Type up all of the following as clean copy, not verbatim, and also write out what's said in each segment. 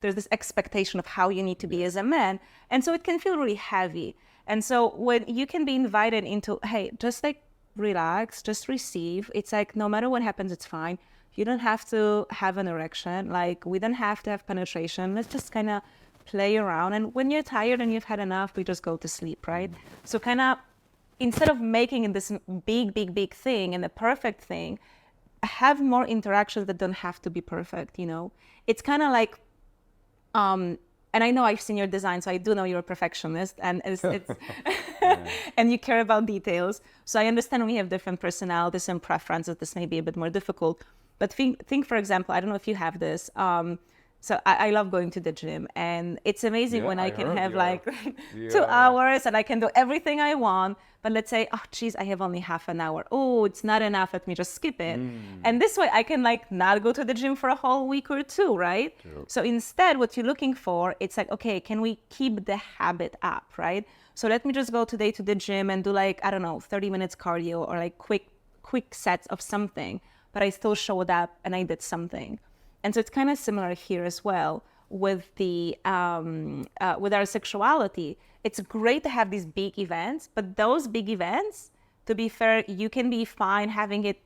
there's this expectation of how you need to be as a man. And so it can feel really heavy. And so when you can be invited into, hey, just like relax, just receive. It's like, no matter what happens, it's fine. You don't have to have an erection. Like, we don't have to have penetration. Let's just kind of play around. And when you're tired and you've had enough, we just go to sleep, right? So kind of, instead of making it this big thing and the perfect thing, have more interactions that don't have to be perfect, you know? It's kind of like, and I know I've seen your design, so I do know you're a perfectionist, and it's and you care about details. So I understand we have different personalities and preferences. This may be a bit more difficult. But think for example, I don't know if you have this. So I love going to the gym, and it's amazing when I can have like 2 hours and I can do everything I want. But let's say, oh, geez, I have only half an hour. Oh, it's not enough. Let me just skip it. And this way I can like not go to the gym for a whole week or 2, right? True. So instead, what you're looking for, it's like, okay, can we keep the habit up, right? So let me just go today to the gym and do like, I don't know, 30 minutes cardio or like quick sets of something, but I still showed up and I did something. And so it's kind of similar here as well with the with our sexuality. It's great to have these big events, but those big events, to be fair, you can be fine having it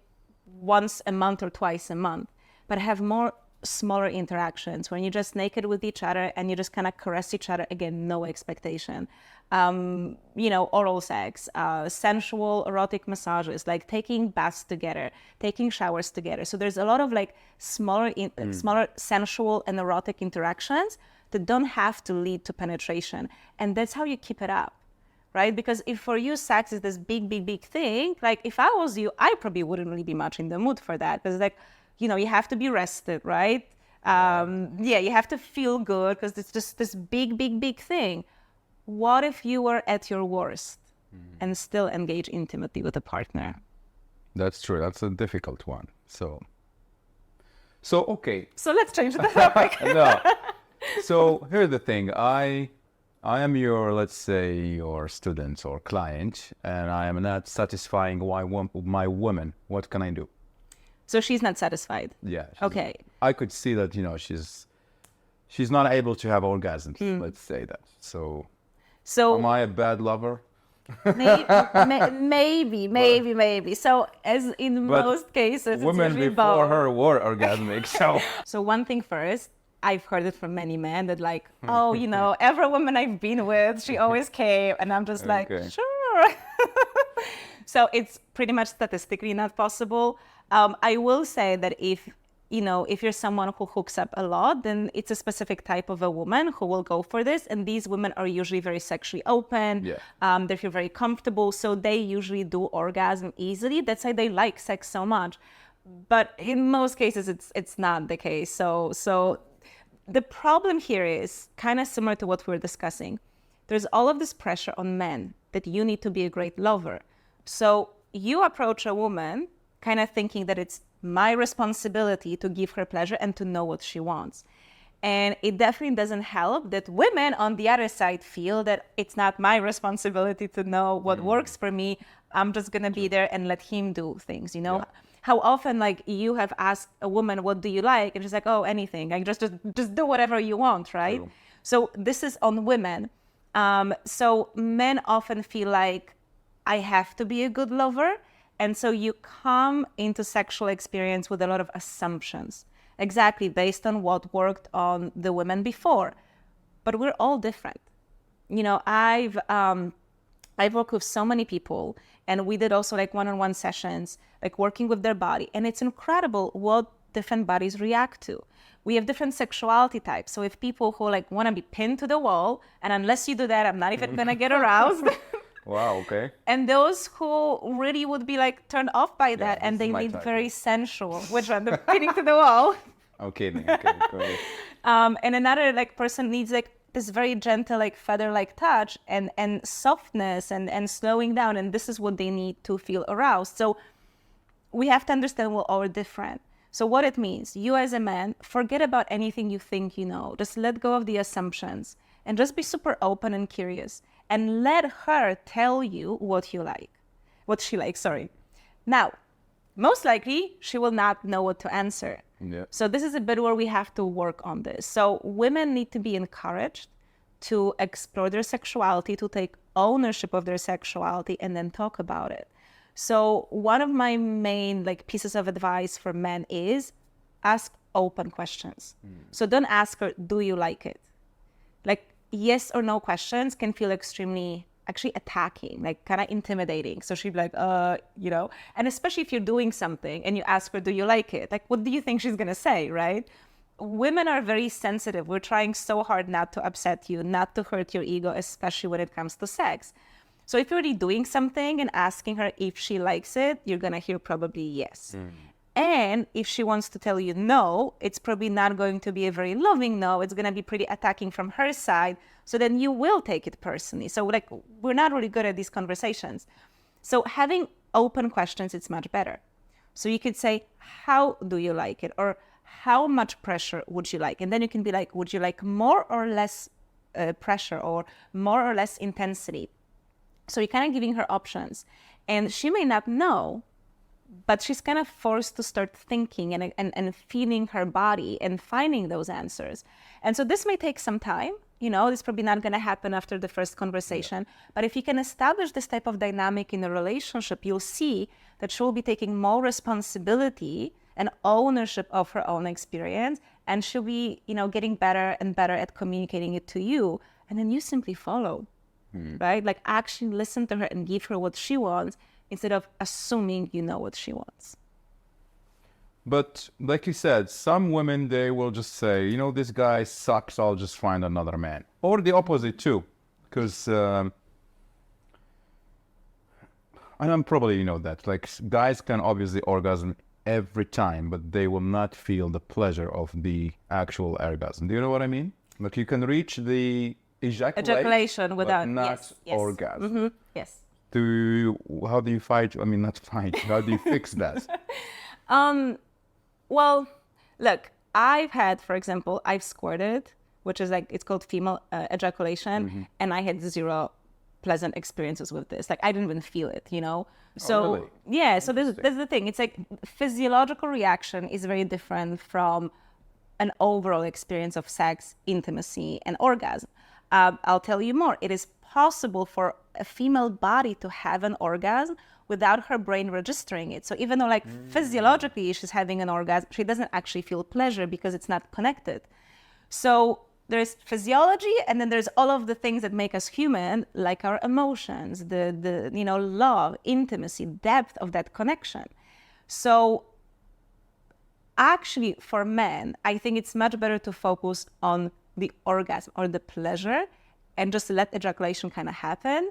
once a month or twice a month, but have more smaller interactions when you're just naked with each other and you just kind of caress each other. Again, no expectation. You know, oral sex, sensual, erotic massages, like taking baths together, taking showers together. So there's a lot of like smaller sensual and erotic interactions that don't have to lead to penetration. And that's how you keep it up, right? Because if for you sex is this big thing, like if I was you, I probably wouldn't really be much in the mood for that. Because like, you know, you have to be rested, right? You have to feel good because it's just this big thing. What if you were at your worst and still engage intimately with a partner? That's true. That's a difficult one. So okay. So let's change the topic. No. So here's the thing. I am your, let's say, your student or client, and I am not satisfying my woman. What can I do? So she's not satisfied. Yeah. Okay. I could see that, you know, she's not able to have orgasms. Let's say that. So am I a bad lover? Maybe. So as in most cases, women before her were orgasmic. So one thing first, I've heard it from many men that like, oh, you know, every woman I've been with, she always came, and I'm just like, sure. So it's pretty much statistically not possible. I will say that if you're someone who hooks up a lot, then it's a specific type of a woman who will go for this. And these women are usually very sexually open. Yeah. They feel very comfortable. So they usually do orgasm easily. That's why they like sex so much. But in most cases, it's not the case. So the problem here is kind of similar to what we were discussing. There's all of this pressure on men that you need to be a great lover. So you approach a woman kind of thinking that it's my responsibility to give her pleasure and to know what she wants. And it definitely doesn't help that women on the other side feel that it's not my responsibility to know what works for me. I'm just going to be there and let him do things, you know? Yeah. How often, like, you have asked a woman, what do you like? And she's like, oh, anything. Like, just do whatever you want, right? True. So this is on women. So men often feel like I have to be a good lover. And so you come into sexual experience with a lot of assumptions, exactly based on what worked on the women before. But we're all different. You know, I've worked with so many people, and we did also like one-on-one sessions, like working with their body. And it's incredible what different bodies react to. We have different sexuality types. So if people who like want to be pinned to the wall, and unless you do that, I'm not even going to get aroused. Wow, okay. And those who really would be like turned off by that, and they need very sensual, which one, the pinning to the wall. Okay, go ahead. And another like person needs like this very gentle, like feather-like touch and softness and slowing down. And this is what they need to feel aroused. So we have to understand we're all different. So what it means, you as a man, forget about anything you think you know. Just let go of the assumptions and just be super open and curious. And let her tell you what she likes, sorry. Now, most likely she will not know what to answer. Yeah. So this is a bit where we have to work on this. So women need to be encouraged to explore their sexuality, to take ownership of their sexuality, and then talk about it. So one of my main pieces of advice for men is ask open questions. So don't ask her, do you like it? Yes or no questions can feel extremely actually attacking, kind of intimidating. So she'd be like, and especially if you're doing something and you ask her, do you like it? What do you think she's going to say, right? Women are very sensitive. We're trying so hard not to upset you, not to hurt your ego, especially when it comes to sex. So if you're already doing something and asking her if she likes it, you're going to hear probably yes. And if she wants to tell you no, it's probably not going to be a very loving no. It's going to be pretty attacking from her side. So then you will take it personally. So we're not really good at these conversations. So having open questions, it's much better. So you could say, how do you like it? Or how much pressure would you like? And then you can be like, would you like more or less pressure or more or less intensity? So you're kind of giving her options. And she may not know, but she's kind of forced to start thinking and feeling her body and finding those answers. And so this may take some time. This is probably not going to happen after the first conversation. Yeah. But if you can establish this type of dynamic in a relationship, you'll see that she'll be taking more responsibility and ownership of her own experience. And she'll be, getting better and better at communicating it to you. And then you simply follow, right? Actually listen to her and give her what she wants, instead of assuming you know what she wants. But like you said, some women, they will just say, this guy sucks, I'll just find another man. Or the opposite too. Because, and I'm probably, that, guys can obviously orgasm every time, but they will not feel the pleasure of the actual orgasm. Do you know what I mean? You can reach the ejaculation without, not yes. orgasm. Mm-hmm. Yes. How do you fight? I mean, not fight. How do you fix that? Well, look, I've had, for example, I've squirted, which is it's called female ejaculation, and I had zero pleasant experiences with this. I didn't even feel it, So, oh, really? Yeah, so this is the thing. It's physiological reaction is very different from an overall experience of sex, intimacy, and orgasm. I'll tell you more. It is possible for a female body to have an orgasm without her brain registering it. So even though physiologically she's having an orgasm, she doesn't actually feel pleasure because it's not connected. So there's physiology, and then there's all of the things that make us human, like our emotions, the love, intimacy, depth of that connection. So actually for men, I think it's much better to focus on the orgasm or the pleasure and just let ejaculation kind of happen.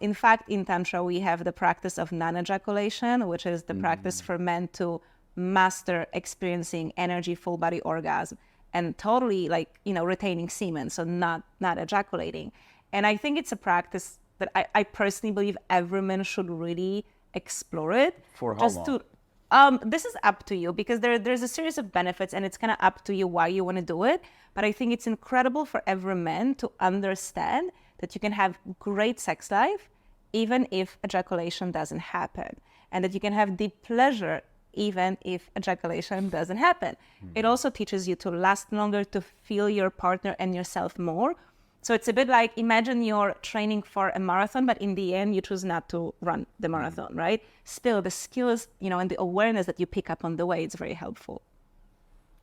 In fact, in Tantra, we have the practice of non-ejaculation, which is the practice for men to master experiencing energy, full body orgasm, and totally retaining semen, so not ejaculating. And I think it's a practice that I personally believe every man should really explore it. For how long? This is up to you, because there's a series of benefits, and it's kind of up to you why you want to do it. But I think it's incredible for every man to understand that you can have great sex life even if ejaculation doesn't happen, and that you can have deep pleasure even if ejaculation doesn't happen. It also teaches you to last longer, to feel your partner and yourself more. So it's a bit like, imagine you're training for a marathon, but in the end you choose not to run the marathon, right? Still, the skills, and the awareness that you pick up on the way, it's very helpful.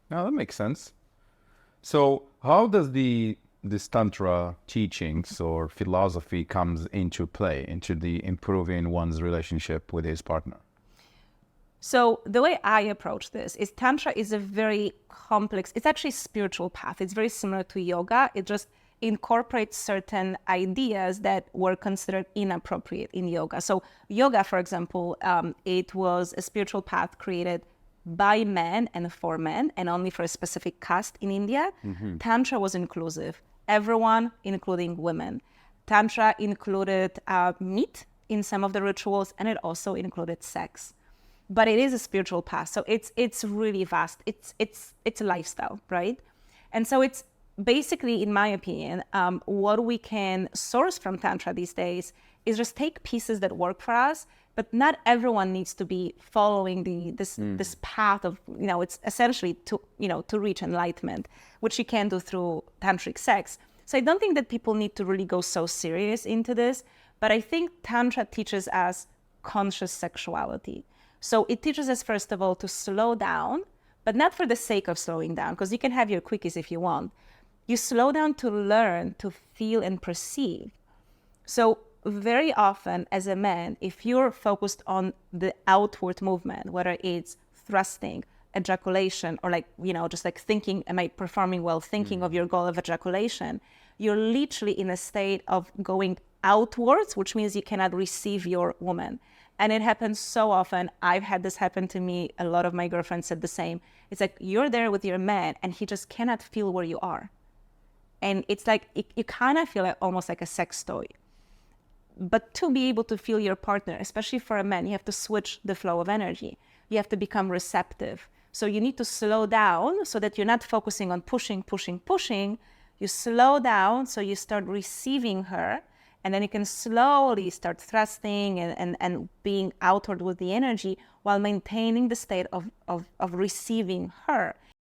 No, that makes sense. So how does this Tantra teachings or philosophy comes into play, into the improving one's relationship with his partner? So the way I approach this is Tantra is a very complex, it's actually a spiritual path. It's very similar to yoga. It just incorporates certain ideas that were considered inappropriate in yoga. So yoga, for example, it was a spiritual path created by men and for men, and only for a specific caste in India. Tantra was inclusive. Everyone, including women. Tantra included meat in some of the rituals, and it also included sex. But it is a spiritual path, so it's really vast. It's a lifestyle, right? And so it's basically, in my opinion, what we can source from Tantra these days is just take pieces that work for us But not everyone needs to be following this path of, it's essentially to reach enlightenment, which you can do through tantric sex. So I don't think that people need to really go so serious into this, but I think Tantra teaches us conscious sexuality. So it teaches us, first of all, to slow down, but not for the sake of slowing down, because you can have your quickies if you want. You slow down to learn to feel and perceive. So very often as a man, if you're focused on the outward movement, whether it's thrusting, ejaculation, or just like thinking, am I performing well, thinking of your goal of ejaculation, you're literally in a state of going outwards, which means you cannot receive your woman. And it happens so often. I've had this happen to me. A lot of my girlfriends said the same. It's like you're there with your man and he just cannot feel where you are. And it's like, you kind of feel like almost like a sex toy. But to be able to feel your partner, especially for a man, you have to switch the flow of energy. You have to become receptive. So you need to slow down so that you're not focusing on pushing. You slow down so you start receiving her, and then you can slowly start thrusting and being outward with the energy while maintaining the state of receiving her.